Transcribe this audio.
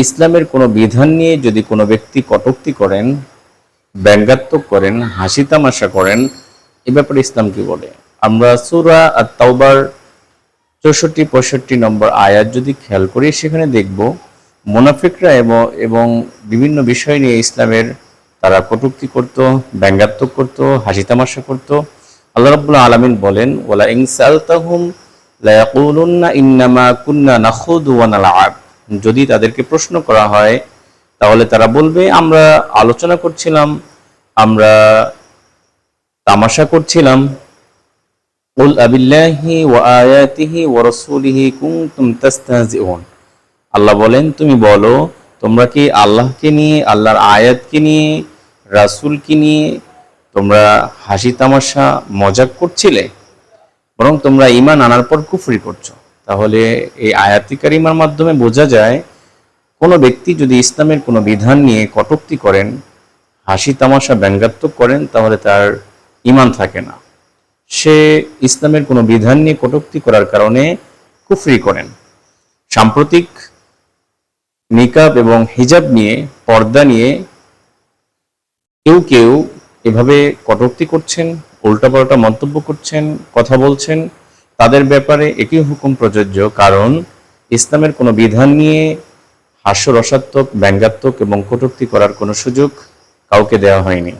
ইসলামের কোনো বিধান নিয়ে যদি কোনো ব্যক্তি কটূক্তি করেন, ব্যঙ্গাত্মক করেন, হাসি তামাশা করেন, এ ব্যাপারে ইসলাম কি বলে? আমরা সূরা আত-তাওবার 64-65 নম্বর আয়াত যদি খেয়াল করি, সেখানে দেখব মুনাফিকরা এবং বিভিন্ন বিষয় নিয়ে ইসলামের তারা কটূক্তি করত, ব্যঙ্গাত্মক করত, হাসি তামাশা করত। আল্লাহ রাব্বুল আলামিন বলেন, ওয়ালা ইন সালতাহুম লা ইয়াকুলুন্না ইন্নামা কুন্না নাখুদু ওয়া নালআব। যদি তাদেরকে প্রশ্ন করা হয় তাহলে তারা বলবে, আমরা আলোচনা করছিলাম, আমরা তামাশা করছিলাম। কুল আবিল্লাহি ওয়া আয়াতিহি ওয়া রাসূলিহি কুনতুম তাস্তাহজিউন। আল্লাহ বলেন, তুমি বলো, তোমরা কি আল্লাহকে নিয়ে, আল্লাহর আয়াতকে নিয়ে, রাসূলকে নিয়ে তোমরা হাসি তামাশা মজাক করছিলে, বরং তোমরা ঈমান আনার পর কুফরি করছো। তাহলে এই আয়াতি কারিমার মাধ্যমে বোঝা যায়, কোনো ব্যক্তি যদি ইসলামের কোনো বিধান নিয়ে কটূক্তি করেন, হাসি তামাশা ব্যঙ্গাত্মক করেন, তাহলে তার ঈমান থাকে না। সে ইসলামের কোনো বিধান নিয়ে কটূক্তি করার কারণে কুফরি করেন। সাম্প্রতিক নিকাব এবং হিজাব নিয়ে, পর্দা নিয়ে কেউ কেউ এভাবে কটূক্তি করছেন, উল্টাপাল্টা মন্তব্য করছেন, কথা বলছেন। তাদের ব্যাপারে একই হুকুম প্রযোজ্য, কারণ ইসলামের কোনো বিধান নিয়ে হাস্যরসাত্মক, ব্যঙ্গাত্মক এবং কটূক্তি করার কোনো সুযোগ কাউকে দেওয়া হয়নি।